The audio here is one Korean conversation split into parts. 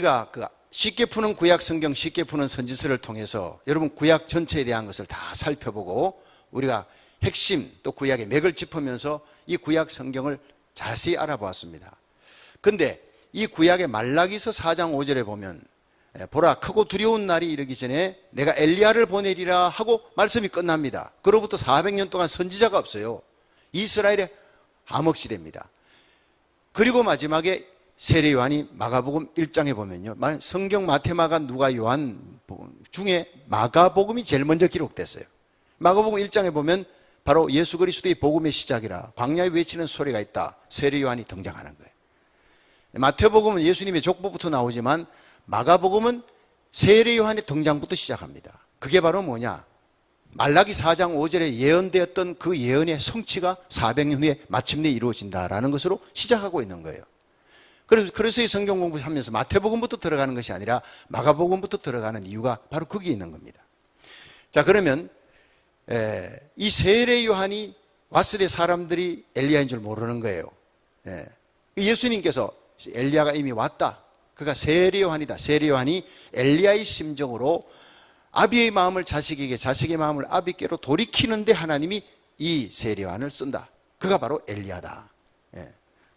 우리가 쉽게 푸는 구약 성경, 쉽게 푸는 선지서를 통해서 여러분 구약 전체에 대한 것을 다 살펴보고 우리가 핵심 또 구약의 맥을 짚으면서 이 구약 성경을 자세히 알아보았습니다. 근데 이 구약의 말라기서 4장 5절에 보면 보라 크고 두려운 날이 이르기 전에 내가 엘리야를 보내리라 하고 말씀이 끝납니다. 그로부터 400년 동안 선지자가 없어요. 이스라엘의 암흑시대입니다. 그리고 마지막에 세례 요한이 마가복음 1장에 보면요, 성경 마태, 마가, 누가, 요한 중에 마가복음이 제일 먼저 기록됐어요. 마가복음 1장에 보면 바로 예수 그리스도의 복음의 시작이라 광야에 외치는 소리가 있다, 세례 요한이 등장하는 거예요. 마태복음은 예수님의 족보부터 나오지만 마가복음은 세례 요한의 등장부터 시작합니다. 그게 바로 뭐냐? 말라기 4장 5절에 예언되었던 그 예언의 성취가 400년 후에 마침내 이루어진다라는 것으로 시작하고 있는 거예요. 그래서 이 성경 공부하면서 마태복음부터 들어가는 것이 아니라 마가복음부터 들어가는 이유가 바로 거기에 있는 겁니다. 자, 그러면 이 세례 요한이 왔을 때 사람들이 엘리야인 줄 모르는 거예요. 예수님께서 엘리야가 이미 왔다, 그가 세례 요한이다, 세례 요한이 엘리야의 심정으로 아비의 마음을 자식에게, 자식의 마음을 아비께로 돌이키는데 하나님이 이 세례 요한을 쓴다. 그가 바로 엘리야다.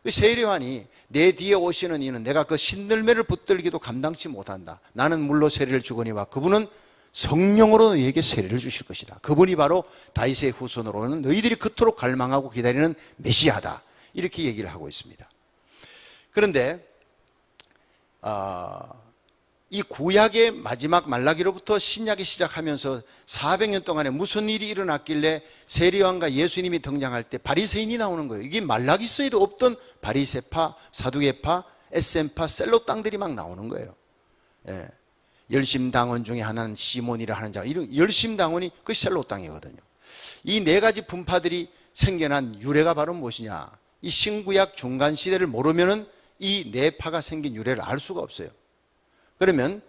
그 세례 요한이 내 뒤에 오시는 이는 내가 그 신들매를 붙들기도 감당치 못한다. 나는 물로 세례를 주거니와 그분은 성령으로 너희에게 세례를 주실 것이다. 그분이 바로 다윗의 후손으로는 너희들이 그토록 갈망하고 기다리는 메시아다. 이렇게 얘기를 하고 있습니다. 그런데 이 구약의 마지막 말라기로부터 신약이 시작하면서 400년 동안에 무슨 일이 일어났길래 세례요한과 예수님이 등장할 때 바리새인이 나오는 거예요. 이게 말라기서에도 없던 바리새파, 사두개파, 에셈파, 셀로 땅들이 막 나오는 거예요. 열심당원 중에 하나는 시몬이라 하는 자, 이런 열심당원이 그 셀로 땅이거든요. 이 네 가지 분파들이 생겨난 유래가 바로 무엇이냐? 이 신구약 중간 시대를 모르면은 이 네 파가 생긴 유래를 알 수가 없어요. 그러면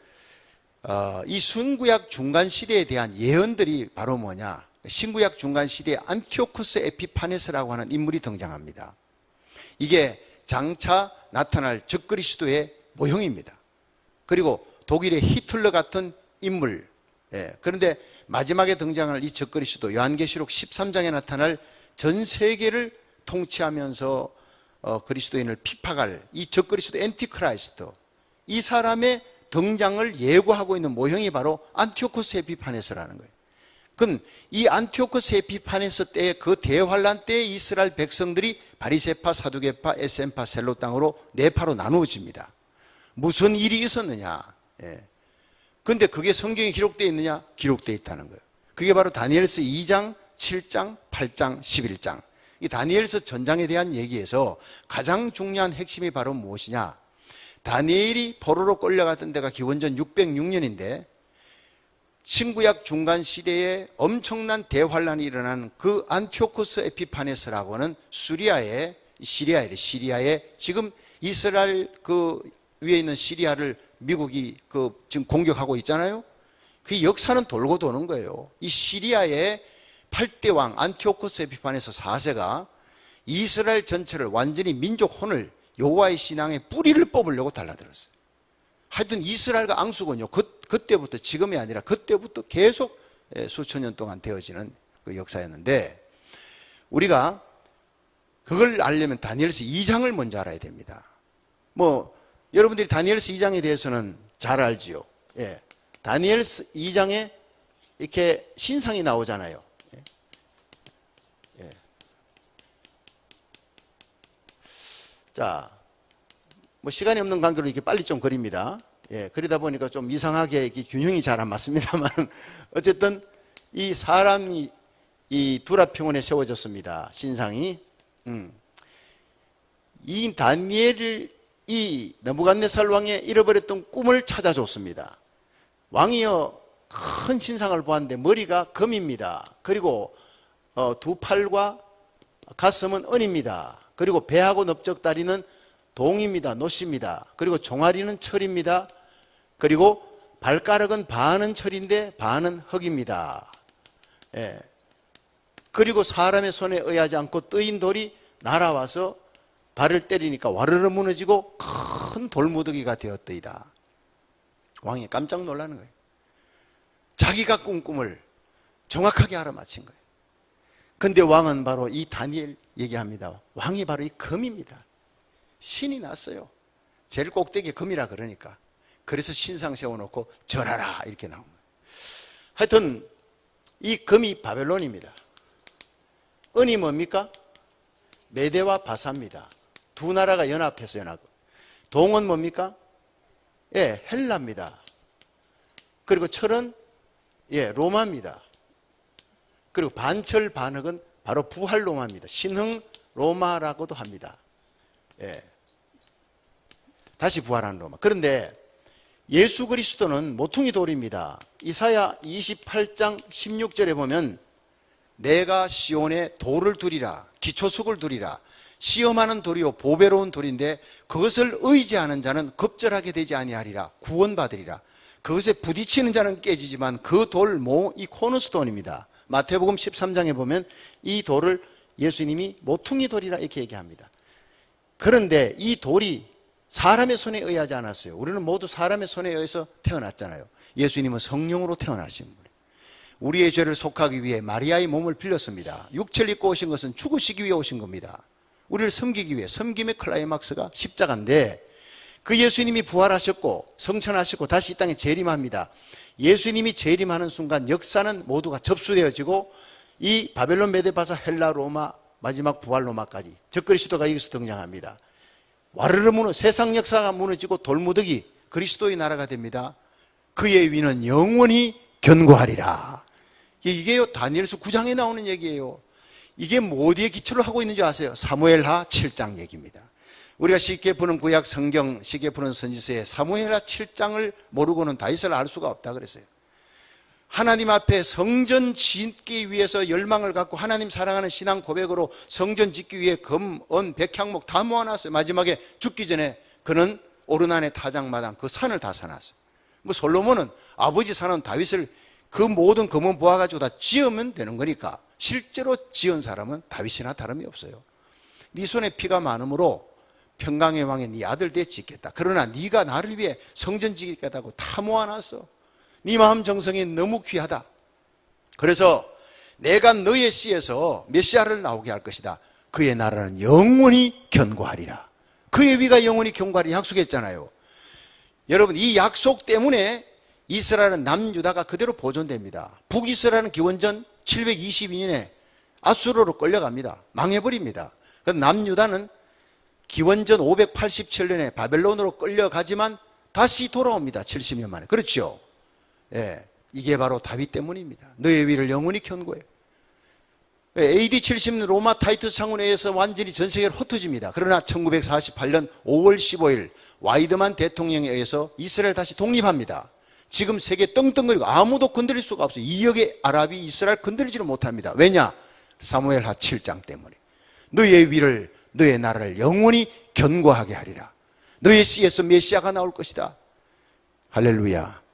이 순구약 중간 시대에 대한 예언들이 바로 뭐냐? 신구약 중간 시대에 안티오코스 에피파네스라고 하는 인물이 등장합니다. 이게 장차 나타날 적그리스도의 모형입니다. 그리고 독일의 히틀러 같은 인물. 그런데 마지막에 등장할 이 적그리스도, 요한계시록 13장에 나타날 전 세계를 통치하면서 그리스도인을 핍박할 이 적그리스도 엔티크라이스트, 이 사람의 등장을 예고하고 있는 모형이 바로 안티오코스 에피파네스라는 거예요. 그럼 이 안티오코스 에피파네스 때의 그 대환란 때의 이스라엘 백성들이 바리새파, 사두개파, 에셈파, 셀로 땅으로 네 파로 나누어집니다. 무슨 일이 있었느냐? 근데 그게 성경에 기록되어 있느냐? 기록되어 있다는 거예요. 그게 바로 다니엘서 2장, 7장, 8장, 11장. 이 다니엘서 전장에 대한 얘기에서 가장 중요한 핵심이 바로 무엇이냐? 다니엘이 포로로 끌려갔던 데가 기원전 606년인데 신구약 중간 시대에 엄청난 대환란이 일어난 그 안티오코스 에피파네스라고는 시리아의 지금 이스라엘 그 위에 있는 시리아를 미국이 지금 공격하고 있잖아요. 그 역사는 돌고 도는 거예요. 이 시리아의 8대 왕 안티오코스 에피파네스 4세가 이스라엘 전체를 완전히 민족 혼을, 여호와의 신앙의 뿌리를 뽑으려고 달라들었어요. 하여튼 이스라엘과 앙수군요, 그때부터, 지금이 아니라 그때부터 계속 수천 년 동안 되어지는 그 역사였는데, 우리가 그걸 알려면 다니엘서 2장을 먼저 알아야 됩니다. 여러분들이 다니엘서 2장에 대해서는 잘 알지요. 다니엘서 2장에 이렇게 신상이 나오잖아요. 자, 시간이 없는 관계로 이렇게 빨리 좀 그립니다. 그러다 보니까 좀 이상하게 균형이 잘 안 맞습니다만, 어쨌든 이 사람이 이 두라평원에 세워졌습니다. 신상이. 이 다니엘이 느부갓네살 왕의 잃어버렸던 꿈을 찾아줬습니다. 왕이여, 큰 신상을 보았는데 머리가 금입니다. 그리고 두 팔과 가슴은 은입니다. 그리고 배하고 넓적다리는 동입니다. 노십니다. 그리고 종아리는 철입니다. 그리고 발가락은 반은 철인데 반은 흙입니다. 그리고 사람의 손에 의하지 않고 뜨인 돌이 날아와서 발을 때리니까 와르르 무너지고 큰 돌무더기가 되었더이다. 왕이 깜짝 놀라는 거예요. 자기가 꾼 꿈을 정확하게 알아맞힌 거예요. 근데 왕은 바로 이 다니엘 얘기합니다. 왕이 바로 이 금입니다. 신이 났어요. 제일 꼭대기에 금이라 그러니까. 그래서 신상 세워놓고 절하라 이렇게 나온 거예요. 하여튼 이 금이 바벨론입니다. 은이 뭡니까? 메대와 바사입니다. 두 나라가 연합해서 연합. 동은 뭡니까? 예, 헬라입니다. 그리고 철은 예, 로마입니다. 그리고 반철 반흑은 바로 부활 로마입니다. 신흥 로마라고도 합니다. 예. 다시 부활한 로마. 그런데 예수 그리스도는 모퉁이 돌입니다. 이사야 28장 16절에 보면 내가 시온에 돌을 두리라, 기초석을 두리라. 시험하는 돌이요 보배로운 돌인데 그것을 의지하는 자는 급절하게 되지 아니하리라. 구원받으리라. 그것에 부딪히는 자는 깨지지만 그 돌 이 코너스톤입니다. 마태복음 13장에 보면 이 돌을 예수님이 모퉁이 돌이라 이렇게 얘기합니다. 그런데 이 돌이 사람의 손에 의하지 않았어요. 우리는 모두 사람의 손에 의해서 태어났잖아요. 예수님은 성령으로 태어나신 분이에요. 우리의 죄를 속하기 위해 마리아의 몸을 빌렸습니다. 육체를 입고 오신 것은 죽으시기 위해 오신 겁니다. 우리를 섬기기 위해, 섬김의 클라이막스가 십자가인데 그 예수님이 부활하셨고 성천하셨고 다시 이 땅에 재림합니다. 예수님이 재림하는 순간 역사는 모두가 접수되어지고 이 바벨론, 메데바사, 헬라, 로마, 마지막 부활 로마까지 적그리스도가 여기서 등장합니다. 와르르 무너 세상 역사가 무너지고 돌무더기 그리스도의 나라가 됩니다. 그의 위는 영원히 견고하리라. 이게요 다니엘서 9장에 나오는 얘기예요. 이게 뭐 어디에 기초를 하고 있는 줄 아세요? 사무엘하 7장 얘기입니다. 우리가 쉽게 푸는 구약 성경, 쉽게 푸는 선지서에 사무엘하 7장을 모르고는 다윗을 알 수가 없다 그랬어요. 하나님 앞에 성전 짓기 위해서 열망을 갖고 하나님 사랑하는 신앙 고백으로 성전 짓기 위해 금, 은, 백향목 다 모아놨어요. 마지막에 죽기 전에 그는 오르난의 타작마당 그 산을 다 사놨어요. 뭐 솔로몬은 아버지 사놓은 다윗을 그 모든 금은 모아가지고 다 지으면 되는 거니까 실제로 지은 사람은 다윗이나 다름이 없어요. 네 손에 피가 많으므로 평강의 왕에 네 아들 대 짓겠다. 그러나 네가 나를 위해 성전 짓겠다고 다 모아놨어. 네 마음 정성이 너무 귀하다. 그래서 내가 너의 씨에서 메시아를 나오게 할 것이다. 그의 나라는 영원히 견고하리라. 그의 위가 영원히 견고하리라 약속했잖아요. 여러분 이 약속 때문에 이스라엘은 남유다가 그대로 보존됩니다. 북이스라엘은 기원전 722년에 아수르로 끌려갑니다. 망해버립니다. 남유다는 기원전 587년에 바벨론으로 끌려가지만 다시 돌아옵니다. 70년 만에. 그렇죠? 예, 이게 바로 다윗 때문입니다. 너의 위를 영원히 견고해. AD 70년 로마 타이투스 장군에 의해서 완전히 전 세계로 흩어집니다. 그러나 1948년 5월 15일 와이드만 대통령에 의해서 이스라엘 다시 독립합니다. 지금 세계 떵떵거리고 아무도 건드릴 수가 없어요. 2억의 아랍이 이스라엘 건드리지를 못합니다. 왜냐? 사무엘하 7장 때문에. 너의 위를, 너의 나라를 영원히 견고하게 하리라. 너의 씨에서 메시아가 나올 것이다. 할렐루야.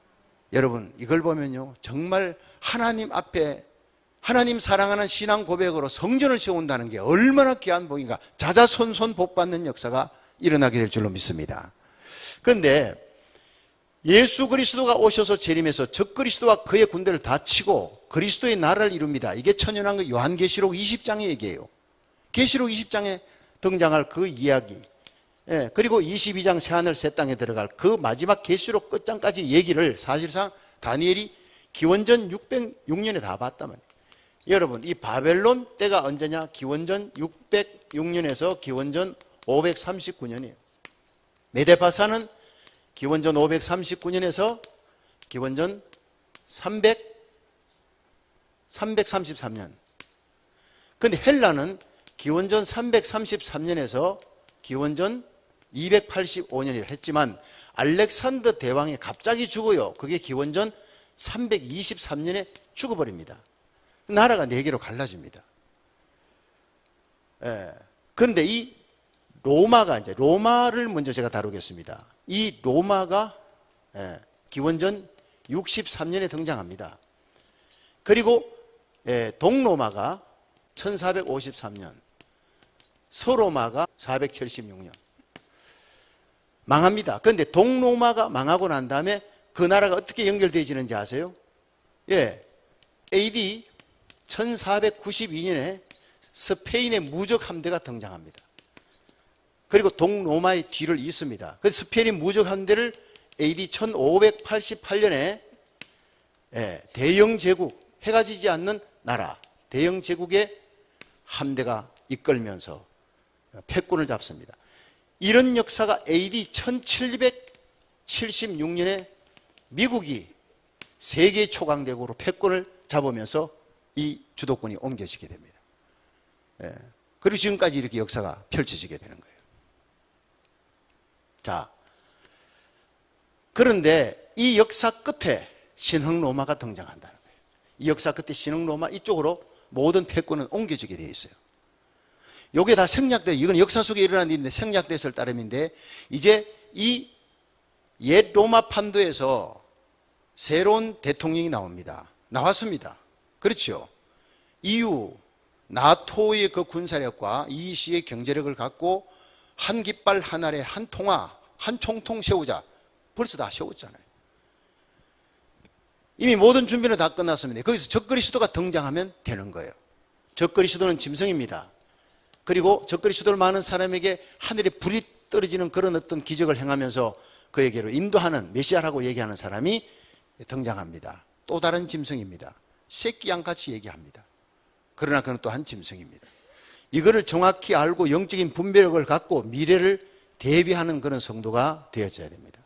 여러분 이걸 보면요 정말 하나님 앞에 하나님 사랑하는 신앙 고백으로 성전을 세운다는 게 얼마나 귀한 복인가. 자자손손 복받는 역사가 일어나게 될 줄로 믿습니다. 그런데 예수 그리스도가 오셔서 재림해서 적그리스도와 그의 군대를 다 치고 그리스도의 나라를 이룹니다. 이게 천연왕국 요한계시록 20장의 얘기예요. 계시록 20장에 등장할 그 이야기, 예, 그리고 22장 새하늘 새 땅에 들어갈 그 마지막 계시록 끝장까지 얘기를 사실상 다니엘이 기원전 606년에 다 봤단 말이에요. 여러분 이 바벨론 때가 언제냐? 기원전 606년에서 기원전 539년이에요. 메데바사는 기원전 539년에서 기원전 333년. 근데 헬라는 기원전 333년에서 기원전 285년이라 했지만 알렉산더 대왕이 갑자기 죽어요. 그게 기원전 323년에 죽어버립니다. 나라가 4개로 갈라집니다. 예. 그런데 이 로마가 이제 로마를 먼저 제가 다루겠습니다. 이 로마가 기원전 63년에 등장합니다. 그리고 동로마가 1453년, 서로마가 476년 망합니다. 그런데 동로마가 망하고 난 다음에 그 나라가 어떻게 연결되어지는지 아세요? 예, AD 1492년에 스페인의 무적 함대가 등장합니다. 그리고 동로마의 뒤를 잇습니다. 그래서 스페인의 무적 함대를 AD 1588년에 대영 제국, 해가 지지 않는 나라, 대영 제국의 함대가 이끌면서 패권을 잡습니다. 이런 역사가 AD 1776년에 미국이 세계 초강대국으로 패권을 잡으면서 이 주도권이 옮겨지게 됩니다. 그리고 지금까지 이렇게 역사가 펼쳐지게 되는 거예요. 자, 그런데 이 역사 끝에 신흥로마가 등장한다는 거예요. 이 역사 끝에 신흥로마 이쪽으로 모든 패권은 옮겨지게 되어 있어요. 이게 다 생략돼요. 이건 역사 속에 일어난 일인데 생략됐을 따름인데, 이제 이 옛 로마 판도에서 새로운 대통령이 나옵니다. 나왔습니다. 그렇죠. 이후 나토의 그 군사력과 이시의 경제력을 갖고 한 깃발 한 알에 한 통화, 한 총통 세우자. 벌써 다 세웠잖아요. 이미 모든 준비는 다 끝났습니다. 거기서 적그리스도가 등장하면 되는 거예요. 적그리스도는 짐승입니다. 그리고 적그리스도를 많은 사람에게 하늘에 불이 떨어지는 그런 어떤 기적을 행하면서 그에게로 인도하는 메시아라고 얘기하는 사람이 등장합니다. 또 다른 짐승입니다. 새끼 양같이 얘기합니다. 그러나 그는 또 한 짐승입니다. 이거를 정확히 알고 영적인 분별력을 갖고 미래를 대비하는 그런 성도가 되어져야 됩니다.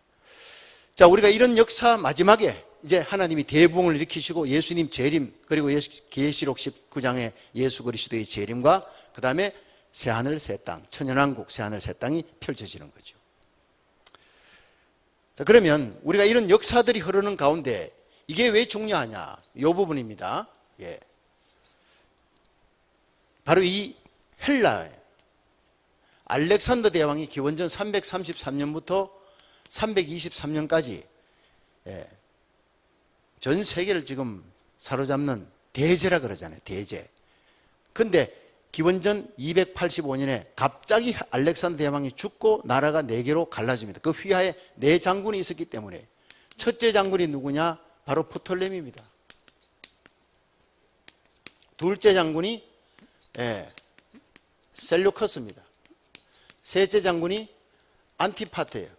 자, 우리가 이런 역사 마지막에 이제 하나님이 대부흥을 일으키시고 예수님 재림, 그리고 계시록 19장의 예수 그리스도의 재림과 그 다음에 새하늘 새땅, 천연왕국 새하늘 새땅이 펼쳐지는 거죠. 자, 그러면 우리가 이런 역사들이 흐르는 가운데 이게 왜 중요하냐? 이 부분입니다. 예. 바로 이 헬라, 알렉산더 대왕이 기원전 333년부터 323년까지 전 세계를 지금 사로잡는 대제라 그러잖아요. 대제. 근데 기원전 285년에 갑자기 알렉산더 대왕이 죽고 나라가 4개로 갈라집니다. 그 휘하에 4장군이 있었기 때문에 첫째 장군이 누구냐? 바로 프톨레미입니다. 둘째 장군이 셀루커스입니다. 셋째 장군이 안티파테예요.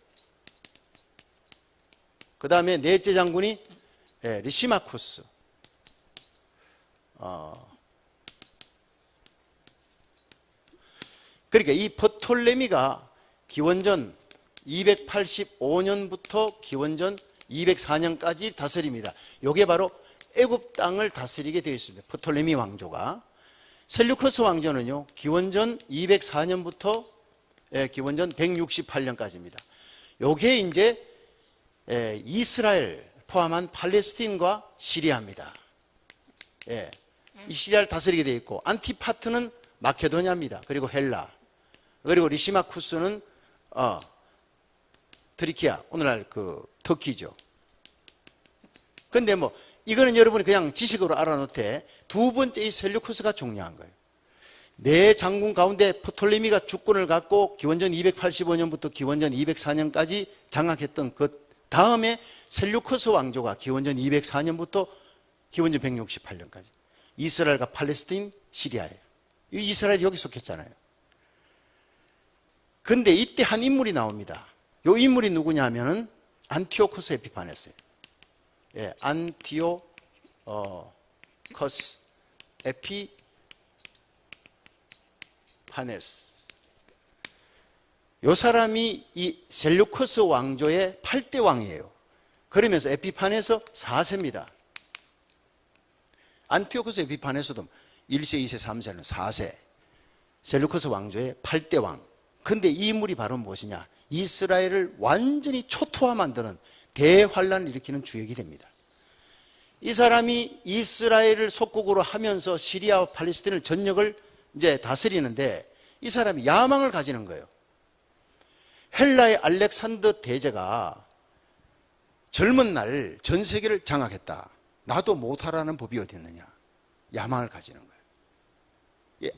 그 다음에 넷째 장군이 리시마쿠스. 그러니까 이 프톨레미가 기원전 285년부터 기원전 204년까지 다스립니다. 이게 바로 애굽 땅을 다스리게 되어 있습니다. 프톨레미 왕조가. 셀루커스 왕조는요, 기원전 204년부터 기원전 168년까지입니다. 요게 이제 이스라엘 포함한 팔레스틴과 시리아입니다. 이 시리아를 다스리게 되어 있고, 안티파트는 마케도냐입니다. 그리고 헬라. 그리고 리시마쿠스는 트리키아, 오늘날 그 터키죠. 근데 뭐 이거는 여러분이 그냥 지식으로 알아놓되 두 번째 이 셀루쿠스가 중요한 거예요. 네 장군 가운데 프톨레미가 주권을 갖고 기원전 285년부터 기원전 204년까지 장악했던 그 다음에 셀루쿠스 왕조가 기원전 204년부터 기원전 168년까지 이스라엘과 팔레스틴, 시리아예요. 이스라엘이 여기 속했잖아요. 근데 이때 한 인물이 나옵니다. 이 인물이 누구냐 하면은 안티오코스 에피파네스예요. 안티오커스 에피파네스. 이 사람이 이 셀루커스 왕조의 8대 왕이에요. 그러면서 에피파네스 4세입니다. 안티오코스 에피파네스도 1세, 2세, 3세는 4세. 셀루커스 왕조의 8대 왕. 근데 이 인물이 바로 무엇이냐? 이스라엘을 완전히 초토화 만드는 대환란을 일으키는 주역이 됩니다. 이 사람이 이스라엘을 속국으로 하면서 시리아와 팔레스틴을 전역을 이제 다스리는데 이 사람이 야망을 가지는 거예요. 헬라의 알렉산더 대제가 젊은 날 전 세계를 장악했다. 나도 못하라는 법이 어디 있느냐? 야망을 가지는 거예요.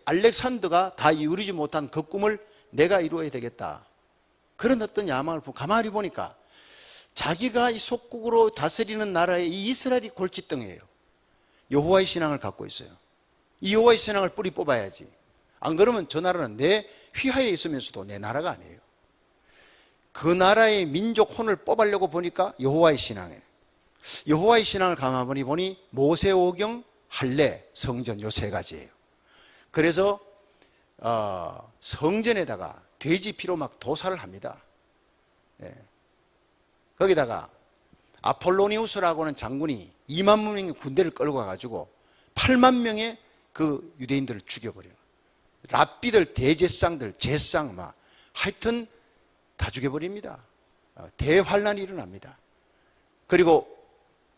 알렉산더가 다 이루지 못한 그 꿈을 내가 이루어야 되겠다. 그런 어떤 야망을 가만히 보니까 자기가 이 속국으로 다스리는 나라의 이 이스라엘이 골칫덩이에요. 여호와의 신앙을 갖고 있어요. 이 여호와의 신앙을 뿌리 뽑아야지. 안 그러면 저 나라는 내 휘하에 있으면서도 내 나라가 아니에요. 그 나라의 민족 혼을 뽑으려고 보니까 여호와의 신앙이에요. 여호와의 신앙을 가만히 보니 모세오경, 할례, 성전 요 세 가지예요. 그래서 성전에다가 돼지 피로 막 도사를 합니다. 예. 거기다가 아폴로니우스라고 하는 장군이 2만 명의 군대를 끌고 가가지고 8만 명의 그 유대인들을 죽여버려요. 랍비들, 대제상들, 제상 막 하여튼 다 죽여버립니다. 대환란이 일어납니다. 그리고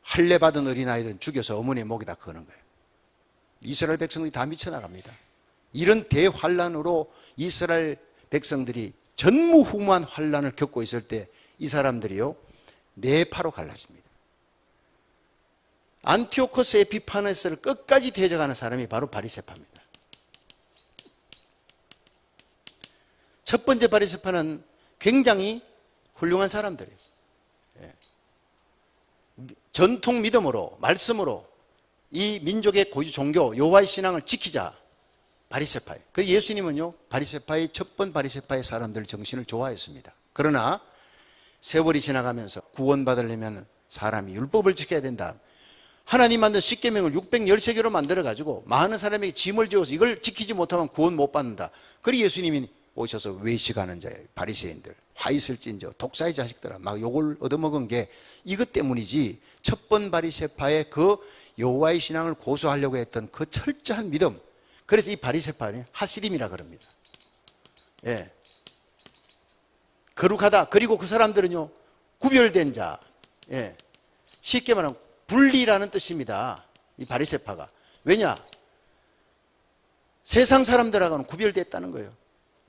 할례 받은 어린아이들은 죽여서 어머니의 목에다 거는 거예요. 이스라엘 백성들이 다 미쳐나갑니다. 이런 대환란으로 이스라엘 백성들이 전무후무한 환란을 겪고 있을 때 이 사람들이요 네 파로 갈라집니다. 안티오코스 에피파네스를 끝까지 대적하는 사람이 바로 바리새파입니다. 첫 번째 바리새파는 굉장히 훌륭한 사람들이에요. 전통 믿음으로 말씀으로 이 민족의 고유 종교 여호와의 신앙을 지키자. 바리새파예요. 그래서 예수님은요 바리새파의 첫 번 바리새파의 사람들 정신을 좋아했습니다. 그러나 세월이 지나가면서 구원받으려면 사람이 율법을 지켜야 된다. 하나님 만든 십계명을 613개로 만들어가지고 많은 사람에게 짐을 지어서 이걸 지키지 못하면 구원 못 받는다. 그리고 예수님이 오셔서 외식하는 자예요. 바리새인들, 화 있을진저, 독사의 자식들아 막 욕을 얻어먹은 게 이것 때문이지. 첫 번 바리새파의 그 여호와의 신앙을 고수하려고 했던 그 철저한 믿음. 그래서 이 바리새파는 하시림이라 그럽니다. 예. 거룩하다. 그리고 그 사람들은요 구별된 자. 예. 쉽게 말하면 분리라는 뜻입니다. 이 바리새파가. 왜냐? 세상 사람들하고는 구별됐다는 거예요.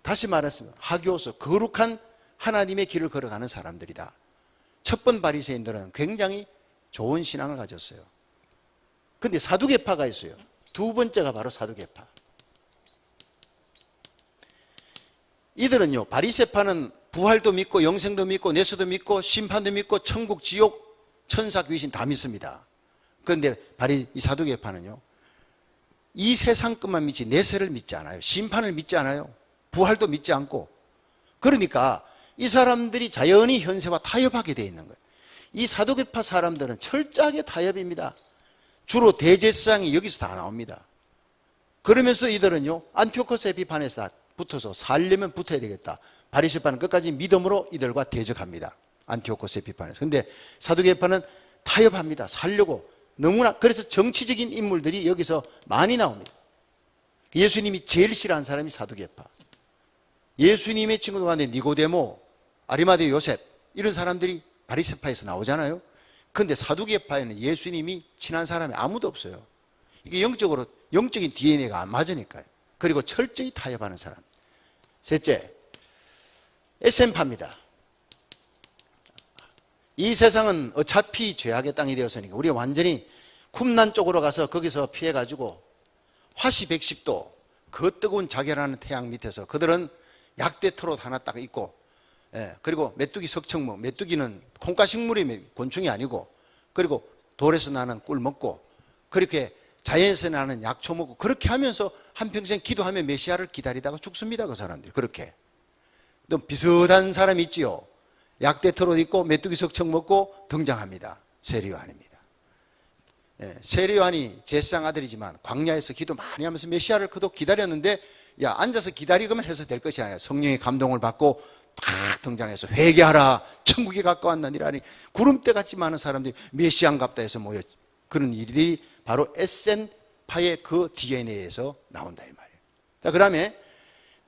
다시 말했으면 하교서 거룩한 하나님의 길을 걸어가는 사람들이다. 첫 번 바리새인들은 굉장히 좋은 신앙을 가졌어요. 근데 사두개파가 있어요. 두 번째가 바로 사두개파. 이들은요 바리새파는 부활도 믿고 영생도 믿고 내수도 믿고 심판도 믿고 천국, 지옥, 천사, 귀신 다 믿습니다. 그런데 이 사두개파는요 이 세상 것만 믿지 내세를 믿지 않아요. 심판을 믿지 않아요. 부활도 믿지 않고. 그러니까 이 사람들이 자연히 현세와 타협하게 되어 있는 거예요. 이 사두개파 사람들은 철저하게 타협입니다. 주로 대제사장이 여기서 다 나옵니다. 그러면서 이들은요 안티오코스 에피파네스에 붙어서 살려면 붙어야 되겠다. 바리새파는 끝까지 믿음으로 이들과 대적합니다. 안티오코스 에피파네스. 근데 사두개파는 타협합니다. 살려고. 너무나. 그래서 정치적인 인물들이 여기서 많이 나옵니다. 예수님이 제일 싫어하는 사람이 사두개파. 예수님의 친구들 가운데 니고데모, 아리마대 요셉 이런 사람들이 바리새파에서 나오잖아요. 그런데 사두개파에는 예수님이 친한 사람이 아무도 없어요. 이게 영적으로 영적인 DNA가 안 맞으니까요. 그리고 철저히 타협하는 사람. 셋째, SM파입니다. 이 세상은 어차피 죄악의 땅이 되었으니까 우리가 완전히 쿰난 쪽으로 가서 거기서 피해가지고 화시 110도 그 뜨거운 자결하는 태양 밑에서 그들은 약대토롯 하나 딱 있고, 예, 그리고 메뚜기 석청목, 메뚜기는 콩가식물이 곤충이 아니고, 그리고 돌에서 나는 꿀 먹고, 그렇게 자연에서 나는 약초 먹고, 그렇게 하면서 한평생 기도하며 메시아를 기다리다가 죽습니다. 그 사람들이. 그렇게. 또 비슷한 사람이 있지요. 약대토롯 있고 메뚜기 석청 먹고 등장합니다. 세례요한입니다. 예, 세례요한이 제사장 아들이지만 광야에서 기도 많이 하면서 메시아를 그도 기다렸는데, 야, 앉아서 기다리기만 해서 될 것이 아니라 성령의 감동을 받고 탁 등장해서 회개하라, 천국이 가까웠나니라니 구름대 같이 많은 사람들이 메시아인갑다 해서 모여. 그런 일들이 바로 SN파의 그 DNA에서 나온다 이 말이에요. 자, 그 다음에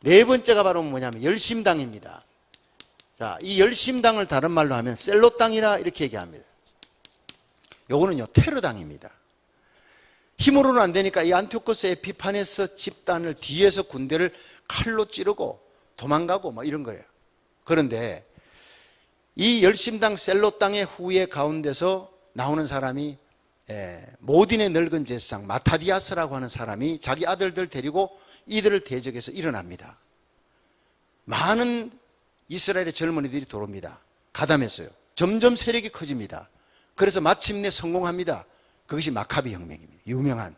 네 번째가 바로 뭐냐면 열심당입니다. 자, 이 열심당을 다른 말로 하면 셀로당이라 이렇게 얘기합니다. 요거는요 테러당입니다. 힘으로는 안 되니까 이 안티오코스 에피파네스 집단을 뒤에서 군대를 칼로 찌르고 도망가고 뭐 이런 거예요. 그런데 이 열심당 셀로당의 후예 가운데서 나오는 사람이 모딘의 늙은 제사장 마타디아스라고 하는 사람이 자기 아들들 데리고 이들을 대적해서 일어납니다. 많은 이스라엘의 젊은이들이 들어옵니다. 가담했어요. 점점 세력이 커집니다. 그래서 마침내 성공합니다. 그것이 마카비 혁명입니다. 유명한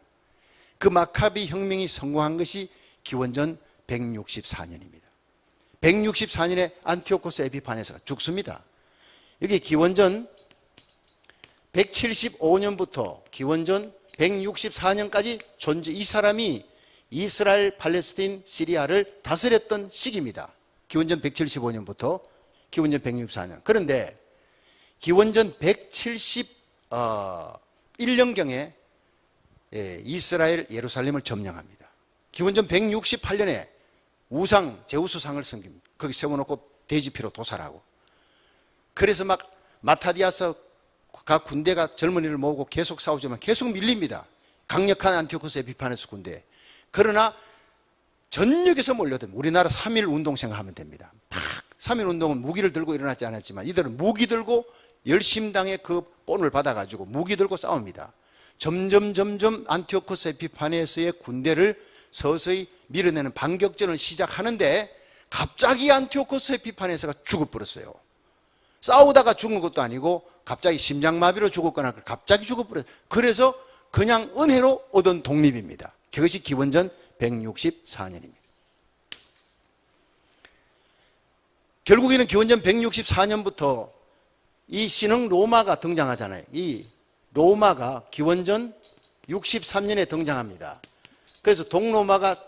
그 마카비 혁명이 성공한 것이 기원전 164년입니다. 164년에 안티오코스 에피파네스가 죽습니다. 여기 기원전 175년부터 기원전 164년까지 이 사람이 이스라엘, 팔레스틴, 시리아를 다스렸던 시기입니다. 기원전 175년부터 기원전 164년. 그런데 기원전 171년경에 이스라엘 예루살렘을 점령합니다. 기원전 168년에 우상 제우스상을 섬깁니다. 거기 세워놓고 돼지피로 도살하고. 그래서 막 마타디아서 각 군대가 젊은이를 모으고 계속 싸우지만 계속 밀립니다. 강력한 안티오코스 에피파네스 군대. 그러나 전역에서 몰려듭니다. 우리나라 3.1 운동 생각하면 됩니다. 3.1 운동은 무기를 들고 일어나지 않았지만 이들은 무기 들고 열심당의 그 본을 받아가지고 무기 들고 싸웁니다. 점점 안티오코스 에피파네스의 군대를 서서히 밀어내는 반격전을 시작하는데 갑자기 안티오코스 에피파네스가 죽어버렸어요. 싸우다가 죽은 것도 아니고 갑자기 심장마비로 죽었거나 갑자기 죽어버렸어요. 그래서 그냥 은혜로 얻은 독립입니다. 그것이 기원전 164년입니다. 결국에는 기원전 164년부터 이 신흥 로마가 등장하잖아요. 이 로마가 기원전 63년에 등장합니다. 그래서 동로마가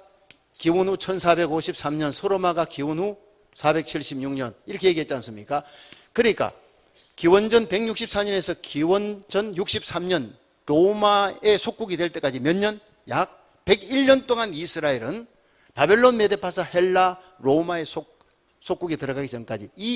기원 후 1453년, 서로마가 기원 후 476년 이렇게 얘기했지 않습니까? 그러니까 기원전 164년에서 기원전 63년 로마의 속국이 될 때까지 몇 년? 약 101년 동안 이스라엘은 바벨론, 메데파사, 헬라, 로마의 속국에 들어가기 전까지 이